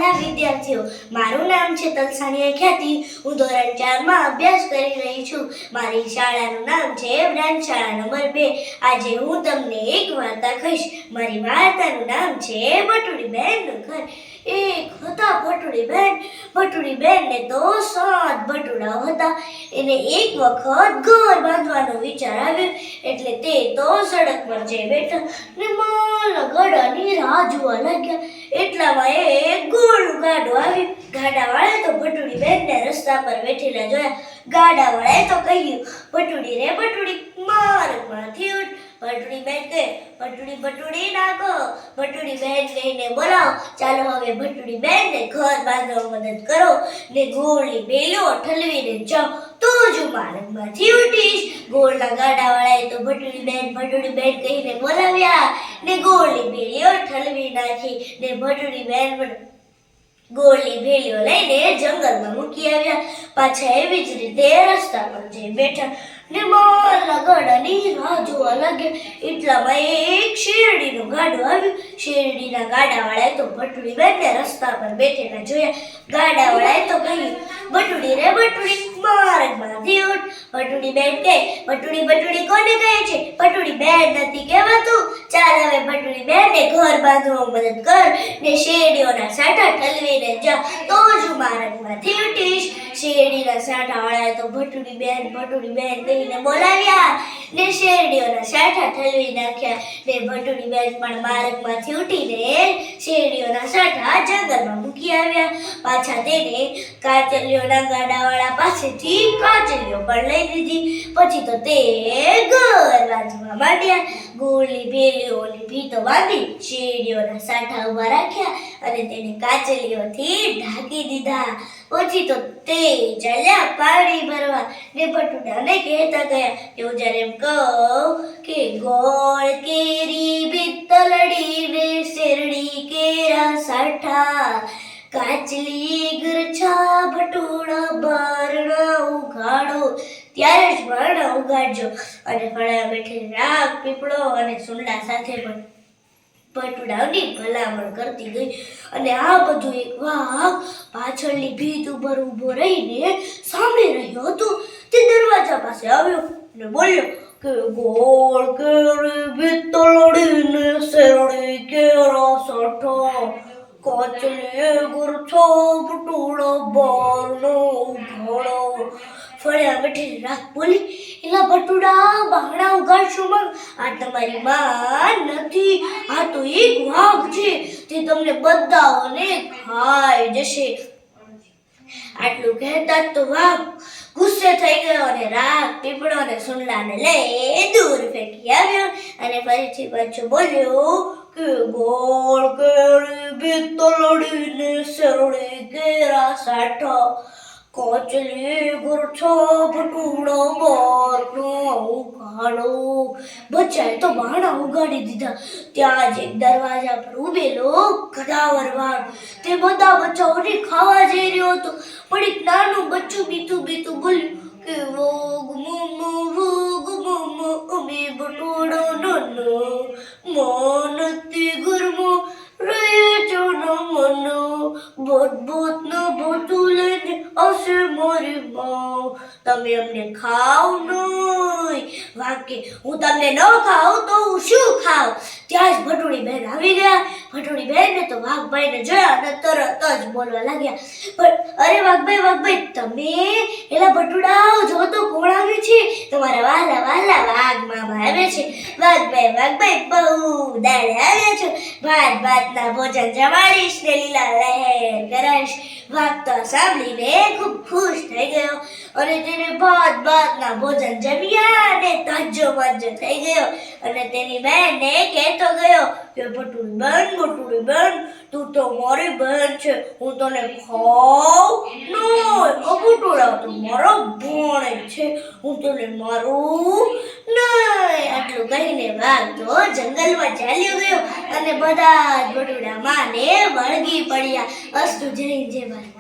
વાલા વિદ્યાર્થીઓ, મારું નામ છે તલસાણીયા ખ્યાતિ. હું ધોરણ 4 માં અભ્યાસ કરી રહી છું. મારી શાળાનું નામ છે બ્રાન્ચ શાળા નંબર 2. આજે હું તમને એક વાર્તા કહીશ. મારી વાર્તાનું નામ છે ભટુડી બહેનનું ઘર. એક હતા ભટુડી બેન ને તો 7 ભટુડાઓ હતા. એને એક વખત ઘર બાંધવાનો વિચાર આવ્યો, એટલે તે તો સડક પર જઈ બેઠા ને માલના ગાડાની રાહ જોવા લાગ્યા. એટલામાં એક ગોળું ગાડું આવ્યું. ગાડાવાળાએ તો ભટુડી બેનને રસ્તા પર બેઠેલા જોયા. ગાડાવાળાએ તો કહ્યું, ભટુડી રે ભટુડી, માર્ગમાંથી ઉઠ. ભટુડી બેન કહે, ભટુડી નાખો. ભટુડી બેન કહીને બોલાવો. ચાલો હવે ભટુડી બેનને ઘર બાંધવામાં મદદ કરો ને ગોળની બેલો ઠલવીને જાઓ, તો જ હું માર્ગમાંથી ઉઠીશ. ગોળના ગાડાવાળાએ તો ભટુડી બેન કહીને બોલાવ્યા ને ગોળની બેલીઓ ઠલવી નાખી ને ભટુડી બેન ગોળની ભેલીઓ લઈને જંગલમાં મૂકી આવ્યા. પાછા એવી જ રીતે રસ્તા પર જઈ બેઠા ને માલના ગાડાની રાહ જોવા લાગ્યા. એટલામાં એક શેરડીનું ગાડું આવ્યું. શેરડીના ગાડાવાળાએ તો ભટુડી બેનને રસ્તા પર બેઠેલા જોયા. ગાડાવાળાએ તો કહ્યું, ભટુડી રે ભટુડી, માર્ગમાંથી ઉઠ. ભટુડી બેન કહે, ભટુડી કોને કહે છે? ભટુડી બેન નથી કહેવાતું. ચાલ હવે ભટુડી બેનને ઘર બાંધવામાં મદદ કર ને શેરડીઓના સાંઠા ઠલવીને જા, તો જ હું માર્ગમાંથી ઉઠીશ. શેરડીના સાંઠાવાળાએ તો ભટુડી બેન કહીને બોલાવ્યા ને શેરડીઓના સાંઠા ઠલવી નાખ્યા ને ભટુડી બેન પણ માર્ગમાંથી ઉઠીને શેરડીઓના સાંઠા જંગલમાં મૂકી આવ્યા. પાછા તેને કાચલીઓના ગાડાવાળા પાસેથી કાચલીઓ પણ લઈ લીધી. પછી તો તે ઘર બાંધવા માંડ્યા. ગોળની ભેલીઓની ભીતો બાંધી શેરડીઓના સાંઠા ઉભા રાખ્યા અને તેને કાચલીઓથી ઢાંકી દીધા. પછી તો તે ચાલ્યા પાણી ભરવા ને ભટુડાને કહેતા ગયા કે હું જ્યારે એમ કહું કે ગોળ કેરી પિત્તલડી ને શેરડી કેરા સાઠા, કાચલી ગરછા ભટુડા બારણા ઉઘાડો, ત્યારે જ બારણા ઉઘાડજો. અને ફળા બેઠી રાગ પીપળો અને સુંડા સાથે પણ ભટુડાઓની ભલામણ કરતી ગઈ. અને આ બધું એક વાઘ પાછળની ભીત ઉપર ઊભો રહીને સાંભળી રહ્યો હતો. તે દરવાજા પાસે આવ્યો અને બોલ્યો કે ગોળ કેરી પિત્તલડી ને શેરડી કેરા સાઠા, કાચલી ગરછો ભટુડા બારણો ઉઘાડો. ફળ્યા બેઠી રાત બોલી, એલા ભટુડા, બારણા ઉઘાડશો માં? આ તમારી માં નથી, આ તો એક વાઘ છે. તે તમને બધાઓને ખાઈ જશે. આટલું કહેતા તો વાઘ ગુસ્સે થઈ ગયો અને રાગ પીપળો અને સુંડાને લઈ દૂર ફેંકી આવ્યો અને ફરીથી પાછો બોલ્યો કે ગોળ કેરી પિત્તલડી ને શેરડી કેરા સાઠા, કાચલી ગરછો ભટુડા બારણો ઉઘાડો. બચ્ચાએ તો બારણા ઉઘાડી દીધા. ત્યાં જ એક દરવાજા પર ઉભેલો કદાવર વાઘ તે બધા બચ્ચાઓને ખાવા જઈ રહ્યો હતો. પણ એક નાનું બચ્ચું બીતું બોલ્યું કે વોગ મોમો અમે ભટુડો નાનો, માનતી ઘરમાં રહે છો ન મનો, બોત ન ભટું લઈને આવશે મારી માં, તમે અમને ખાવ નહીં. વાકે, હું તમને ન ખાવ તો હું શું ખાવ? ત્યાં જ ભટુડી બેન આવી ગયા. ભટુડી બેનને તો વાઘભાઈને જોયા અને તરત જ બોલવા લાગ્યા, પણ અરે વાઘભાઈ, તમે એલા ભટુડાઓ જો તો કોણ આવ્યું છે? તમારા વાલા વાઘ મામા આવ્યા છે. વાઘભાઈ બહુ દાડે આવ્યા છો. ભાતના ભોજન જમાડીશ ને લીલા લહેર કરાશ. વાઘ તો સાંભળીને ખૂબ ખુશ થઈ ગયો અને તેને ભાતના ભોજન જમ્યા ને તાજો થઈ ગયો. અને તેની બહેનને કહેતો ગયો કે ભટુડી બેન, તું તો મારી બહેન છે, હું તને ખાવ નહીં. ભટુડા તો મારો ભોણે છે, હું તને મારું નહીં. આટલું કહીને વાઘ તો જંગલમાં ચાલ્યો ગયો અને બધા જ ભટુડા માને વળગી પડ્યા. અસ્તુ જય જય ભારત.